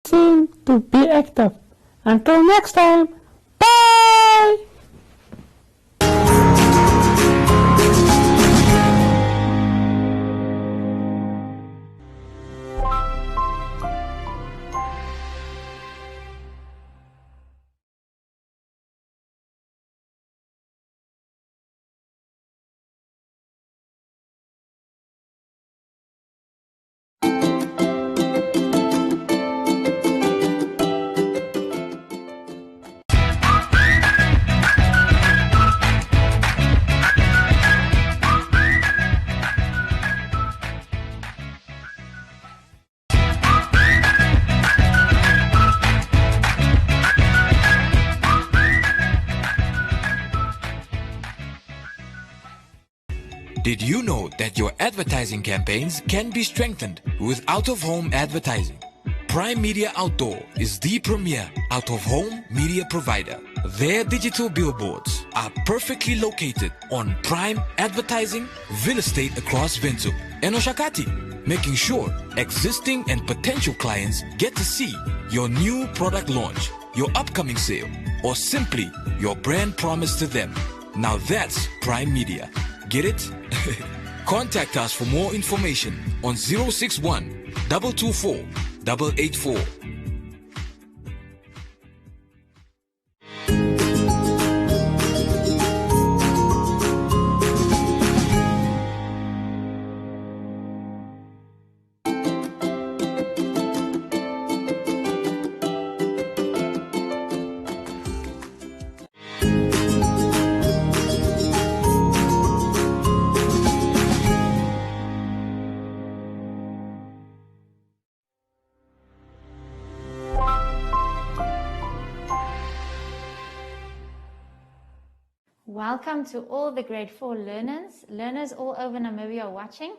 seem to be active. Until next time, bye! Did you know that your advertising campaigns can be strengthened with out-of-home advertising? Prime Media Outdoor is the premier out-of-home media provider. Their digital billboards are perfectly located on prime advertising real estate across Windhoek and Oshakati, making sure existing and potential clients get to see your new product launch, your upcoming sale, or simply your brand promise to them. Now that's Prime Media. Get it? Contact us for more information on 061 224 884. Welcome to all the grade 4 learners all over Namibia watching.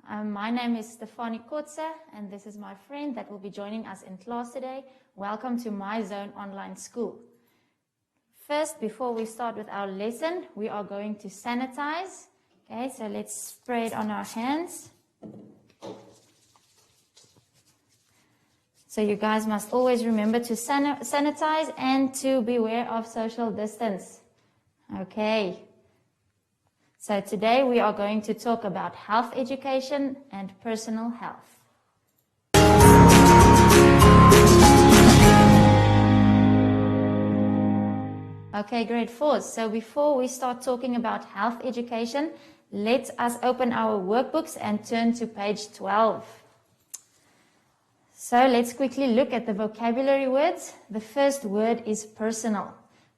My name is Stefanie Kotze, and this is my friend that will be joining us in class today. Welcome to My Zone Online School. First, before we start with our lesson, we are going to sanitize. Okay, so let's spray it on our hands. So you guys must always remember to sanitize and to beware of social distance. Okay, so today we are going to talk about health education and personal health. Okay, grade 4. So before we start talking about health education, let us open our workbooks and turn to page 12. So let's quickly look at the vocabulary words. The first word is personal.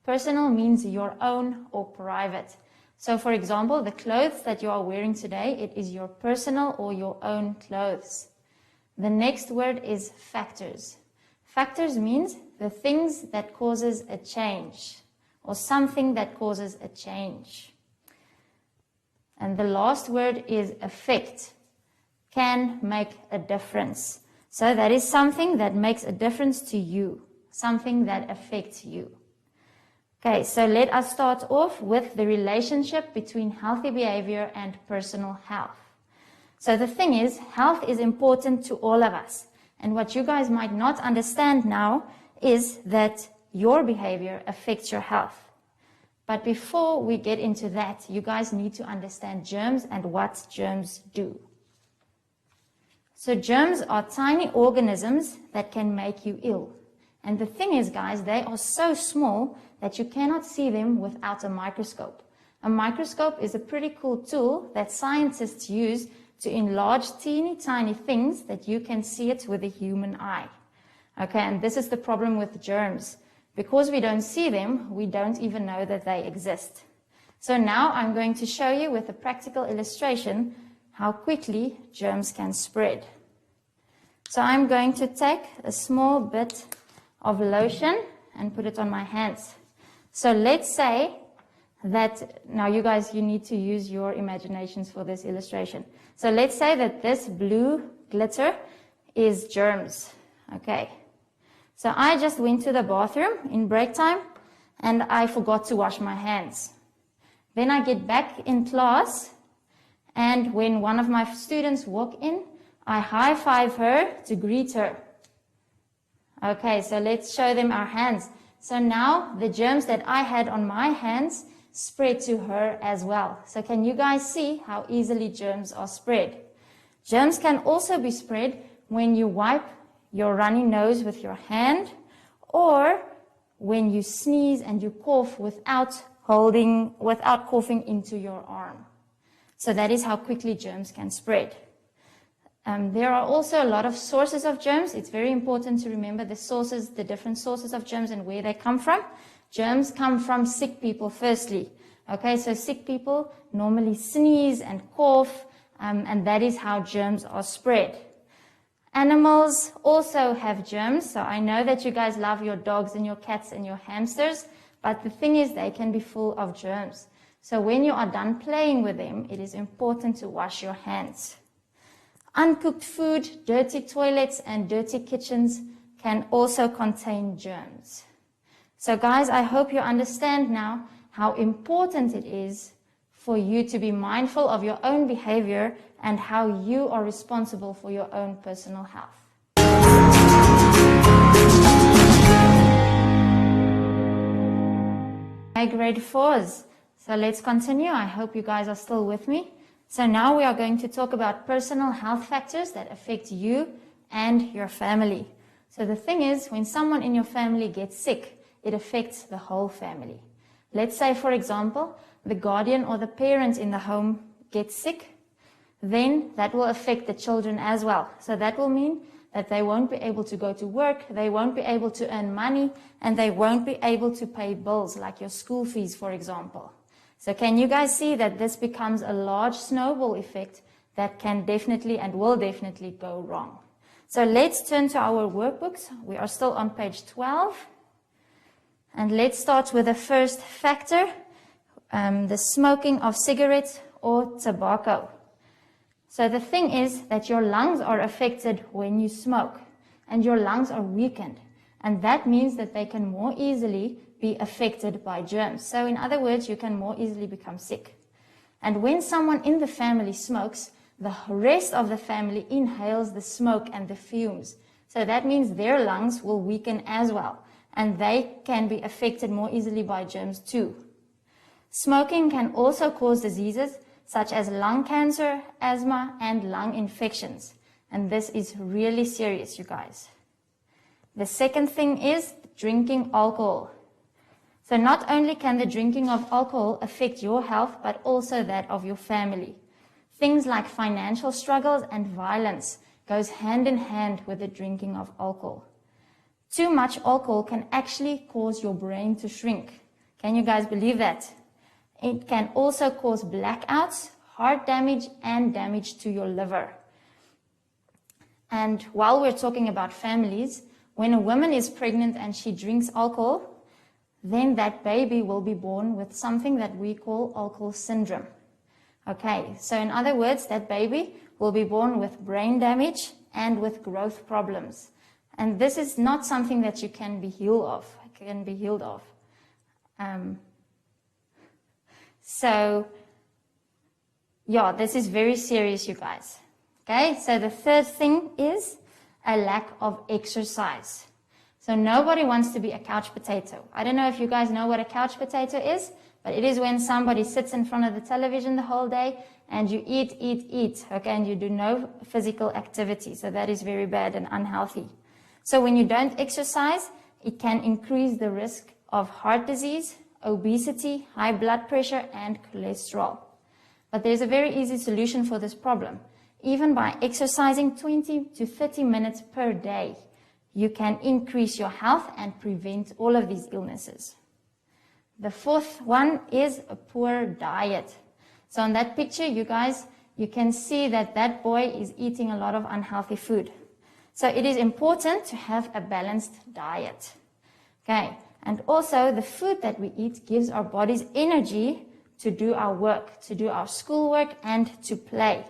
Personal means your own or private. So for example, the clothes that you are wearing today, it is your personal or your own clothes. The next word is factors. Factors means the things that causes a change or something that causes a change. And the last word is affect. Can make a difference. So that is something that makes a difference to you, something that affects you. Okay, so let us start off with the relationship between healthy behavior and personal health. So the thing is, health is important to all of us. And what you guys might not understand now is that your behavior affects your health. But before we get into that, you guys need to understand germs and what germs do. So germs are tiny organisms that can make you ill. And the thing is, guys, they are so small that you cannot see them without a microscope. A microscope is a pretty cool tool that scientists use to enlarge teeny tiny things that you can see it with a human eye. Okay, and this is the problem with germs. Because we don't see them, we don't even know that they exist. So now I'm going to show you with a practical illustration how quickly germs can spread. So I'm going to take a small bit of lotion and put it on my hands. So let's say that, now you guys, you need to use your imaginations for this illustration. So let's say that this blue glitter is germs, okay? So I just went to the bathroom in break time and I forgot to wash my hands. Then I get back in class, and when one of my students walk in, I high-five her to greet her. Okay, so let's show them our hands. So now the germs that I had on my hands spread to her as well. So can you guys see how easily germs are spread? Germs can also be spread when you wipe your runny nose with your hand, or when you sneeze and you cough without coughing into your arm. So that is how quickly germs can spread. There are also a lot of sources of germs. It's very important to remember the different sources of germs and where they come from. Germs come from sick people firstly. Okay, so sick people normally sneeze and cough, and that is how germs are spread. Animals also have germs. So I know that you guys love your dogs and your cats and your hamsters, but the thing is they can be full of germs. So when you are done playing with them, it is important to wash your hands. Uncooked food, dirty toilets, and dirty kitchens can also contain germs. So guys, I hope you understand now how important it is for you to be mindful of your own behavior and how you are responsible for your own personal health. Hi, grade 4s. So let's continue. I hope you guys are still with me. So now we are going to talk about personal health factors that affect you and your family. So the thing is, when someone in your family gets sick, it affects the whole family. Let's say, for example, the guardian or the parent in the home gets sick, then that will affect the children as well. So that will mean that they won't be able to go to work, they won't be able to earn money, and they won't be able to pay bills like your school fees, for example. So can you guys see that this becomes a large snowball effect that can definitely and will definitely go wrong? So let's turn to our workbooks. We are still on page 12. And let's start with the first factor, the smoking of cigarettes or tobacco. So the thing is that your lungs are affected when you smoke, and your lungs are weakened. And that means that they can more easily be affected by germs. So in other words, you can more easily become sick. And when someone in the family smokes, the rest of the family inhales the smoke and the fumes. So that means their lungs will weaken as well, and they can be affected more easily by germs too. Smoking can also cause diseases such as lung cancer, asthma, and lung infections. And this is really serious, you guys. The second thing is drinking alcohol. So not only can the drinking of alcohol affect your health, but also that of your family. Things like financial struggles and violence goes hand in hand with the drinking of alcohol. Too much alcohol can actually cause your brain to shrink. Can you guys believe that? It can also cause blackouts, heart damage, and damage to your liver. And while we're talking about families, when a woman is pregnant and she drinks alcohol, then that baby will be born with something that we call alcohol syndrome. Okay, so in other words, that baby will be born with brain damage and with growth problems. And this is not something that you can be healed of. So, yeah, this is very serious, you guys. Okay, so the third thing is a lack of exercise. So nobody wants to be a couch potato. I don't know if you guys know what a couch potato is, but it is when somebody sits in front of the television the whole day and you eat, okay, and you do no physical activity. So that is very bad and unhealthy. So when you don't exercise, it can increase the risk of heart disease, obesity, high blood pressure, and cholesterol. But there's a very easy solution for this problem. Even by exercising 20 to 30 minutes per day, you can increase your health and prevent all of these illnesses. The fourth one is a poor diet. So on that picture, you guys, you can see that that boy is eating a lot of unhealthy food. So it is important to have a balanced diet. Okay, and also the food that we eat gives our bodies energy to do our work, to do our schoolwork, and to play.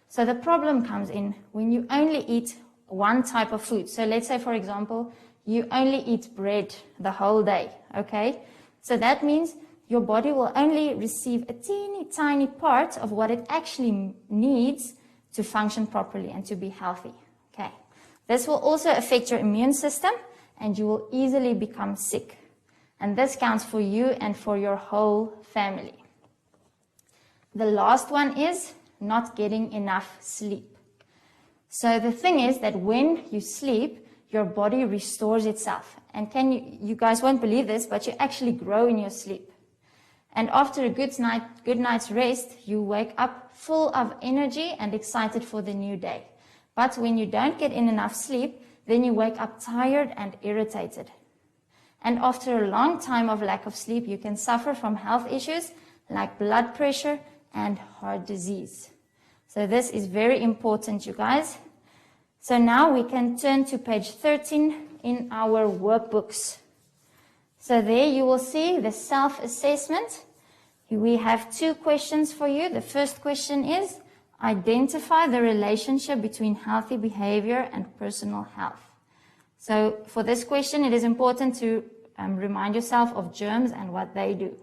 So the problem comes in when you only eat one type of food. So let's say, for example, you only eat bread the whole day, okay? So that means your body will only receive a teeny tiny part of what it actually needs to function properly and to be healthy, okay? This will also affect your immune system, and you will easily become sick. And this counts for you and for your whole family. The last one is not getting enough sleep. So the thing is that when you sleep, your body restores itself. And you guys won't believe this, but you actually grow in your sleep. And after a good night's rest, you wake up full of energy and excited for the new day. But when you don't get in enough sleep, then you wake up tired and irritated. And after a long time of lack of sleep, you can suffer from health issues like blood pressure and heart disease. So this is very important, you guys. So now we can turn to page 13 in our workbooks. So there you will see the self-assessment. We have 2 questions for you. The first question is, identify the relationship between healthy behavior and personal health. So for this question, it is important to remind yourself of germs and what they do.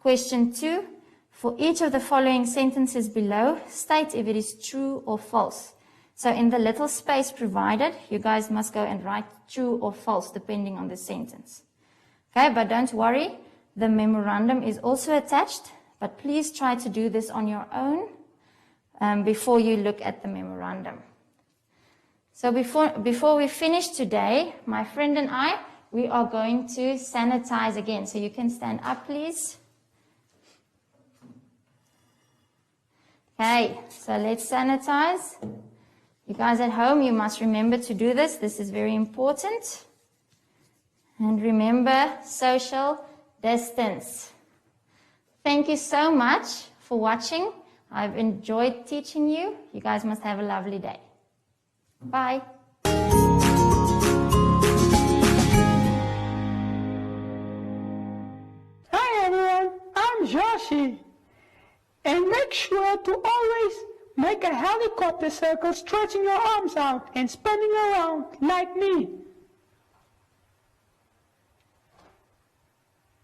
Question 2, for each of the following sentences below, state if it is true or false. So in the little space provided, you guys must go and write true or false depending on the sentence. Okay, but don't worry, the memorandum is also attached, but please try to do this on your own before you look at the memorandum. So before we finish today, my friend and I, we are going to sanitize again. So you can stand up, please. Okay, so let's sanitize. You guys at home, you must remember to do this. This is very important. And remember, social distance. Thank you so much for watching. I've enjoyed teaching you. You guys must have a lovely day. Bye. Hi everyone, I'm Joshi. And make sure to always make a helicopter circle, stretching your arms out and spinning around like me.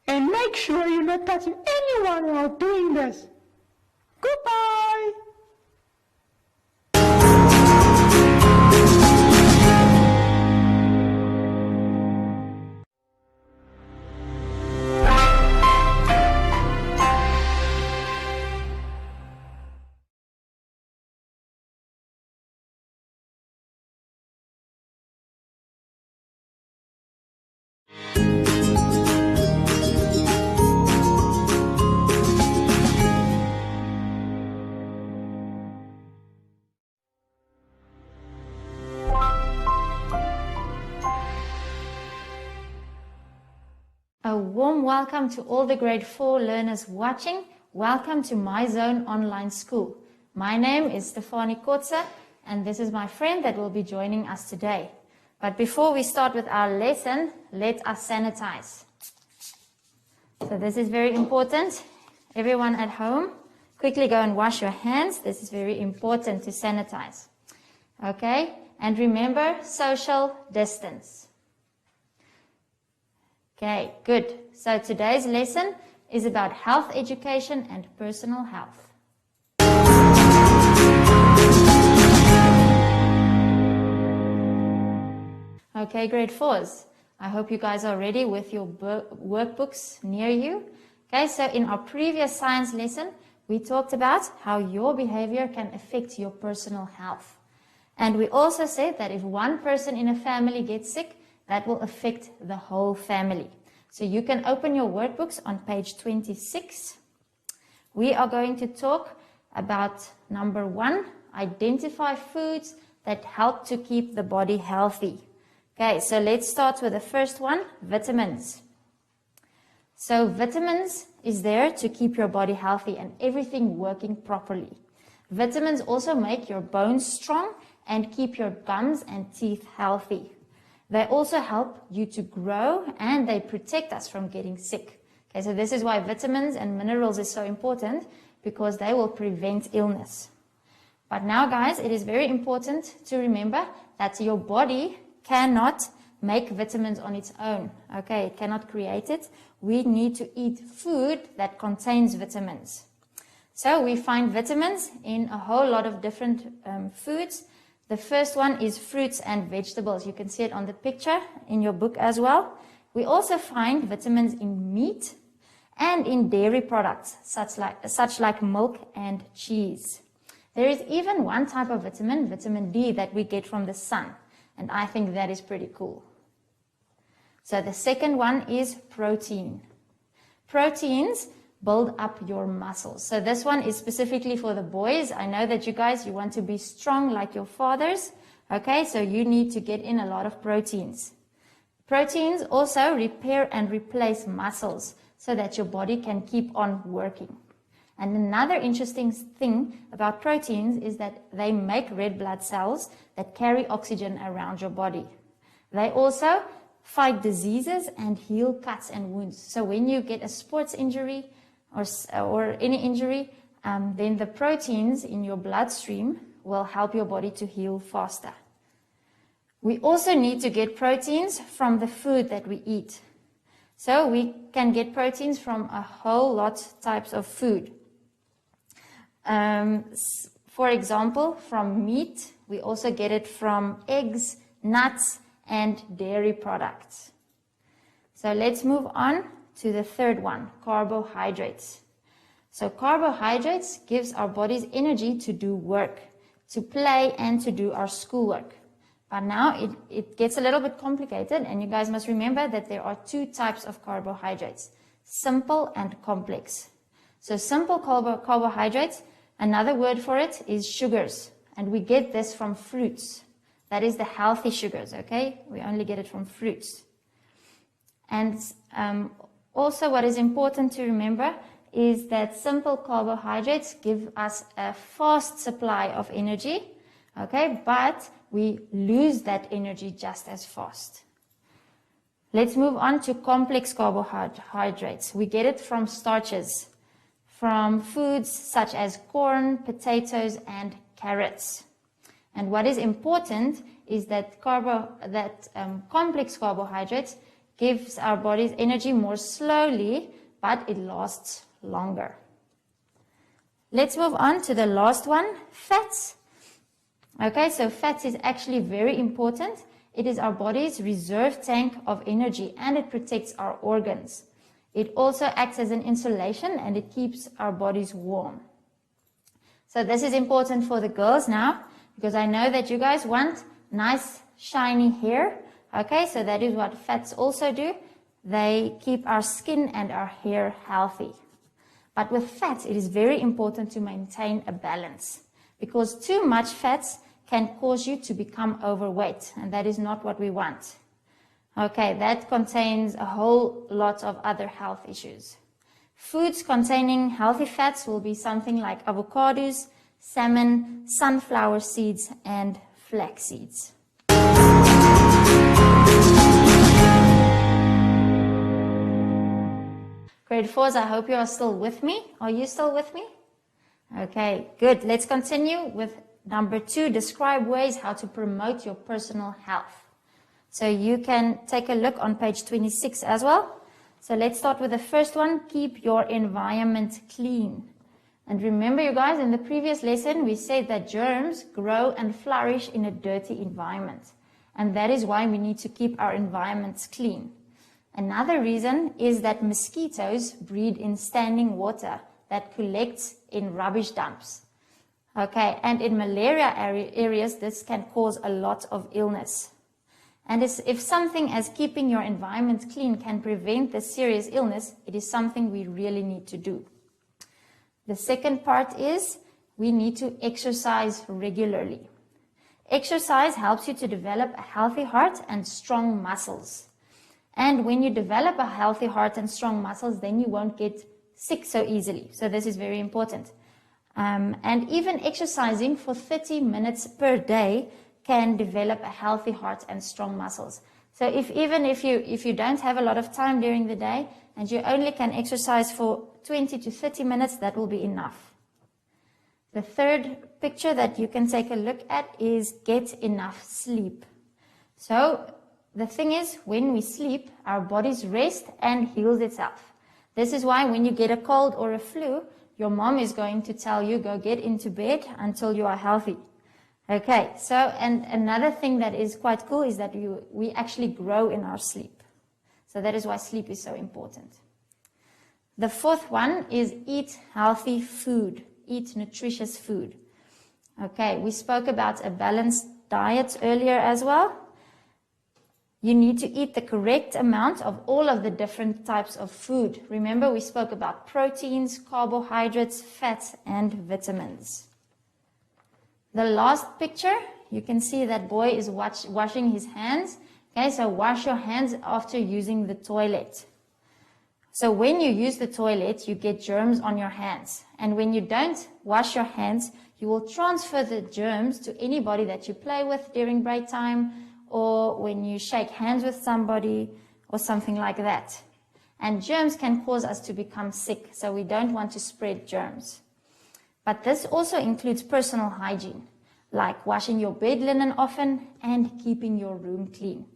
And make sure you're not touching anyone while doing this. Goodbye! A warm welcome to all the grade 4 learners watching. Welcome to My Zone Online School. My name is Stefanie Kotze, and this is my friend that will be joining us today. But before we start with our lesson, let us sanitize. So this is very important. Everyone at home, quickly go and wash your hands. This is very important to sanitize. Okay, and remember, social distance. Okay, good. So today's lesson is about health education and personal health. Okay, grade 4s. I hope you guys are ready with your workbooks near you. Okay, so in our previous science lesson, we talked about how your behavior can affect your personal health. And we also said that if one person in a family gets sick, that will affect the whole family. So you can open your workbooks on page 26. We are going to talk about number 1, identify foods that help to keep the body healthy. Okay, so let's start with the first one, vitamins. So vitamins is there to keep your body healthy and everything working properly. Vitamins also make your bones strong and keep your gums and teeth healthy. They also help you to grow and they protect us from getting sick. Okay, so this is why vitamins and minerals is so important, because they will prevent illness. But now, guys, it is very important to remember that your body cannot make vitamins on its own. Okay, it cannot create it. We need to eat food that contains vitamins. So we find vitamins in a whole lot of different foods. The first one is fruits and vegetables. You can see it on the picture in your book as well. We also find vitamins in meat and in dairy products, such like milk and cheese. There is even one type of vitamin, vitamin D, that we get from the sun, and I think that is pretty cool. So the second one is protein. Proteins build up your muscles. So this one is specifically for the boys. I know that you guys, you want to be strong like your fathers. Okay, so you need to get in a lot of proteins. Proteins also repair and replace muscles so that your body can keep on working. And another interesting thing about proteins is that they make red blood cells that carry oxygen around your body. They also fight diseases and heal cuts and wounds. So when you get a sports injury or any injury, then the proteins in your bloodstream will help your body to heal faster. We also need to get proteins from the food that we eat. So we can get proteins from a whole lot types of food. For example, from meat, we also get it from eggs, nuts, and dairy products. So let's move on to the third one, carbohydrates. So carbohydrates gives our bodies energy to do work, to play, and to do our schoolwork. But now it gets a little bit complicated, and you guys must remember that there are two types of carbohydrates, simple and complex. So simple carbohydrates, another word for it is sugars, and we get this from fruits. That is the healthy sugars, okay? We only get it from fruits. And also what is important to remember is that simple carbohydrates give us a fast supply of energy, okay? But we lose that energy just as fast. Let's move on to complex carbohydrates. We get it from starches, from foods such as corn, potatoes, and carrots. And what is important is that complex carbohydrates gives our bodies energy more slowly, but it lasts longer. Let's move on to the last one, fats. Okay, so fats is actually very important. It is our body's reserve tank of energy, and it protects our organs. It also acts as an insulation, and it keeps our bodies warm. So this is important for the girls now, because I know that you guys want nice, shiny hair. Okay, so that is what fats also do. They keep our skin and our hair healthy. But with fats, it is very important to maintain a balance, because too much fats can cause you to become overweight, and that is not what we want. Okay, that contains a whole lot of other health issues. Foods containing healthy fats will be something like avocados, salmon, sunflower seeds, and flax seeds. Grade 4s, I hope you are still with me. Are you still with me? Okay, good. Let's continue with number 2, describe ways how to promote your personal health. So you can take a look on page 26 as well. So let's start with the first one, keep your environment clean. And remember, you guys, in the previous lesson, we said that germs grow and flourish in a dirty environment. And that is why we need to keep our environments clean. Another reason is that mosquitoes breed in standing water that collects in rubbish dumps. Okay, and in malaria areas, this can cause a lot of illness. And if something as keeping your environment clean can prevent the serious illness, it is something we really need to do. The second part is we need to exercise regularly. Exercise helps you to develop a healthy heart and strong muscles. And when you develop a healthy heart and strong muscles, then you won't get sick so easily. So this is very important. And even exercising for 30 minutes per day can develop a healthy heart and strong muscles. So if you don't have a lot of time during the day and you only can exercise for 20 to 30 minutes, that will be enough. The third picture that you can take a look at is get enough sleep. So the thing is, when we sleep, our bodies rest and heals itself. This is why when you get a cold or a flu, your mom is going to tell you, go get into bed until you are healthy. Okay, so and another thing that is quite cool is that we actually grow in our sleep. So that is why sleep is so important. The fourth one is eat healthy food, eat nutritious food. Okay, we spoke about a balanced diet earlier as well. You need to eat the correct amount of all of the different types of food. Remember, we spoke about proteins, carbohydrates, fats, and vitamins. The last picture, you can see that boy is washing his hands. Okay, so wash your hands after using the toilet. So when you use the toilet, you get germs on your hands. And when you don't wash your hands, you will transfer the germs to anybody that you play with during break time, or when you shake hands with somebody, or something like that. And germs can cause us to become sick, so we don't want to spread germs. But this also includes personal hygiene, like washing your bed linen often and keeping your room clean.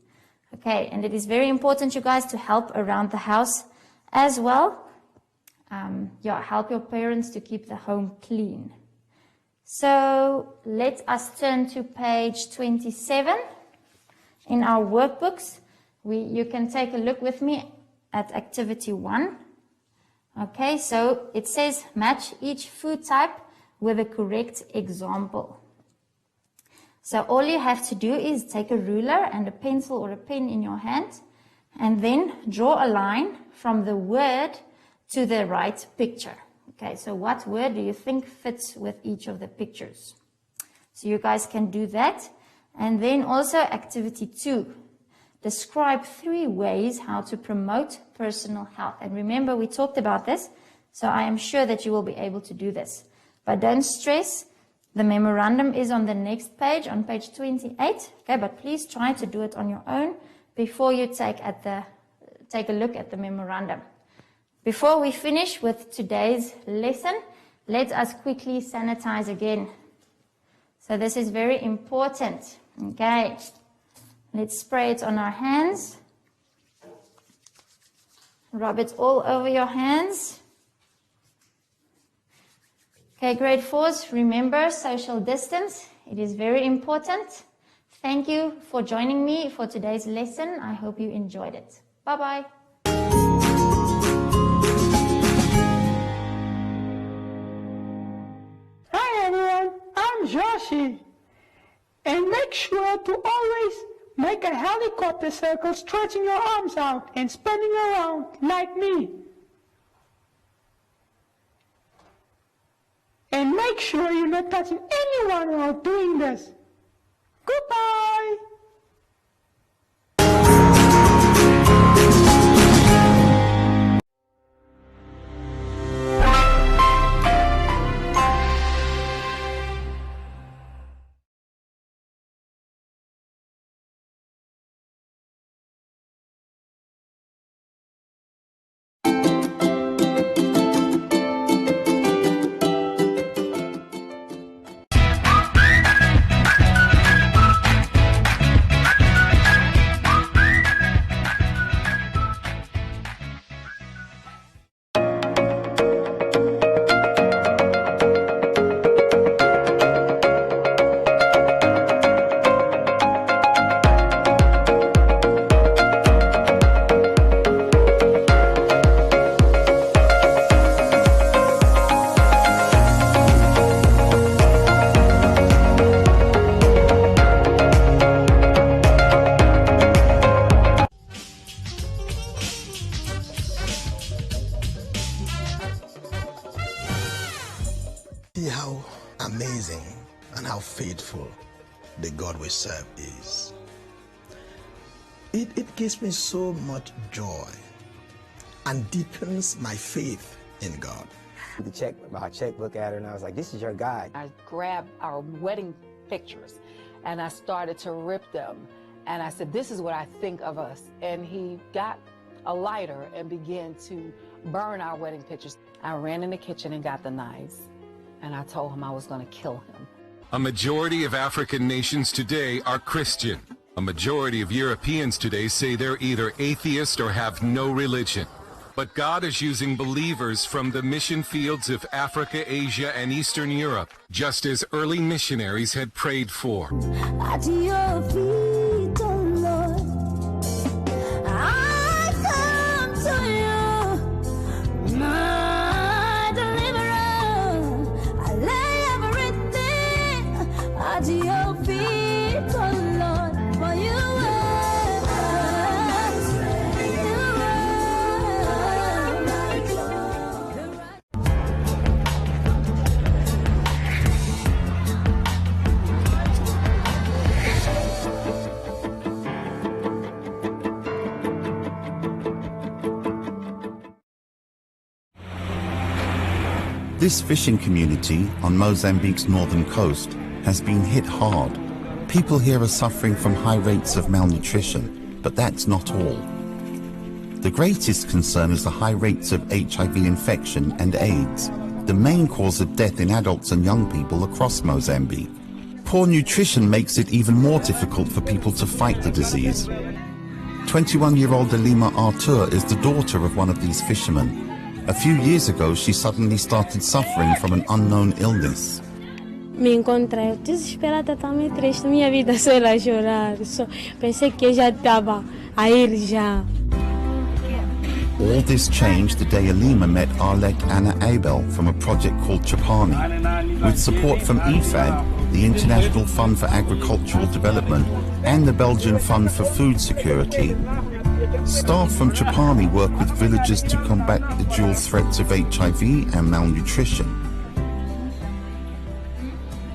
Okay, and it is very important, you guys, to help around the house as well. Help your parents to keep the home clean. So let us turn to page 27 in our workbooks. You can take a look with me at activity 1. Okay, so it says match each food type with a correct example. So all you have to do is take a ruler and a pencil or a pen in your hand, and then draw a line from the word to the right picture. Okay, so what word do you think fits with each of the pictures? So you guys can do that. And then also activity 2. Describe 3 ways how to promote personal health. And remember, we talked about this, so I am sure that you will be able to do this. But don't stress. The memorandum is on the next page, on page 28. Okay, but please try to do it on your own before you take a look at the memorandum. Before we finish with today's lesson, let us quickly sanitize again. So this is very important. Okay, let's spray it on our hands. Rub it all over your hands. Okay, grade 4s, remember social distance. It is very important. Thank you for joining me for today's lesson. I hope you enjoyed it. Bye-bye. Hi everyone, I'm Joshi. And make sure to always make a helicopter circle, stretching your arms out and spinning around like me. And make sure you're not touching anyone while doing this. Goodbye. See how amazing and how faithful the God we serve is. It gives me so much joy and deepens my faith in God. My checkbook at her, and I was like, this is your guy. I grabbed our wedding pictures and I started to rip them. And I said, this is what I think of us. And he got a lighter and began to burn our wedding pictures. I ran in the kitchen and got the knives. And I told him I was going to kill him. A majority of African nations today are Christian. A majority of Europeans today say they're either atheist or have no religion. but God is using believers from the mission fields of Africa, Asia, and Eastern Europe, just as early missionaries had prayed for. At your feet, oh Lord, I come to you, my deliverer. I lay everything at your feet, oh Lord, for you. This fishing community on Mozambique's northern coast has been hit hard. People here are suffering from high rates of malnutrition, but that's not all. The greatest concern is the high rates of HIV infection and AIDS, the main cause of death in adults and young people across Mozambique. Poor nutrition makes it even more difficult for people to fight the disease. 21-year-old Elima Artur is the daughter of one of these fishermen. A few years ago, she suddenly started suffering from an unknown illness. Me encontrei desesperada, também triste, minha vida só era chorar. Pensei que já estava a ir já. All this changed the day Elima met Arlek Anna Abel from a project called Chapani. With support from IFAD, the International Fund for Agricultural Development, and the Belgian Fund for Food Security, staff from Chapani work with villagers to combat the dual threats of HIV and malnutrition.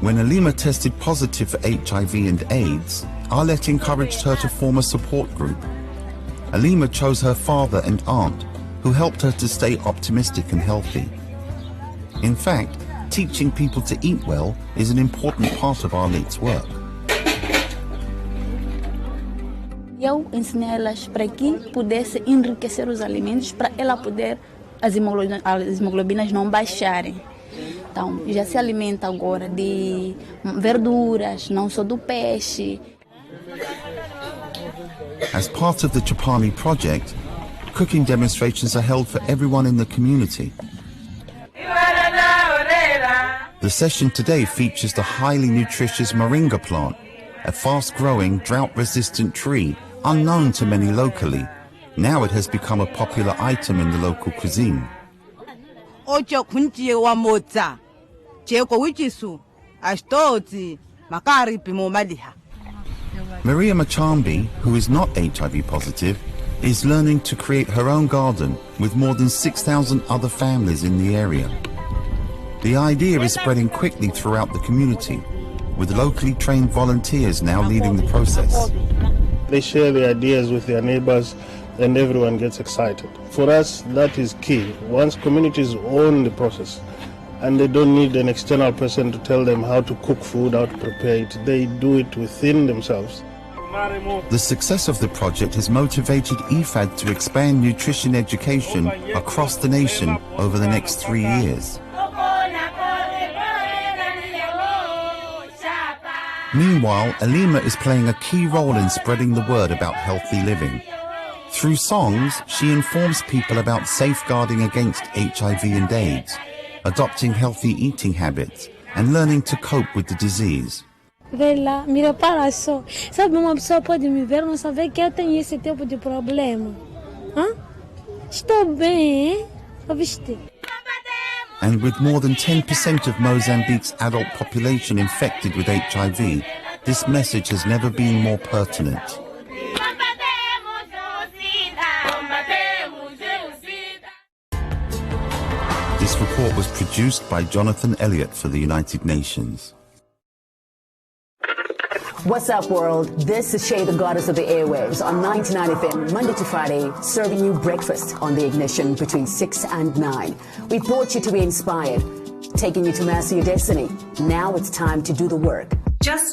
When Elima tested positive for HIV and AIDS, Arlette encouraged her to form a support group. Elima chose her father and aunt, who helped her to stay optimistic and healthy. In fact, teaching people to eat well is an important part of Arlette's work. Eu ensinei elas para que pudesse enriquecer os alimentos para ela poder as hemoglobinas não baixarem. Então, já se alimenta agora de verduras, não só do peixe. As part of the Chapani project, cooking demonstrations are held for everyone in the community. The session today features the highly nutritious Moringa plant, a fast-growing, drought-resistant tree unknown to many locally. Now it has become a popular item in the local cuisine. Maria Machambi, who is not HIV positive, is learning to create her own garden with more than 6,000 other families in the area. The idea is spreading quickly throughout the community, with locally trained volunteers now leading the process. They share their ideas with their neighbors and everyone gets excited. For us, that is key. Once communities own the process and they don't need an external person to tell them how to cook food, how to prepare it, they do it within themselves. The success of the project has motivated IFAD to expand nutrition education across the nation over the next 3 years. Meanwhile, Elima is playing a key role in spreading the word about healthy living. Through songs, she informs people about safeguarding against HIV and AIDS, adopting healthy eating habits, and learning to cope with the disease. Vê lá, me repara só. Sabe, uma pessoa pode me ver e não saber que eu tenho esse tipo de problema. Estou bem, hein? Ouviste? And with more than 10% of Mozambique's adult population infected with HIV, this message has never been more pertinent. This report was produced by Jonathan Elliott for the United Nations. What's up, world? This is Shay, the goddess of the airwaves, on 99 FM, Monday to Friday, serving you breakfast on the Ignition between 6 and 9. We brought you to be inspired, taking you to master your destiny. Now it's time to do the work. Just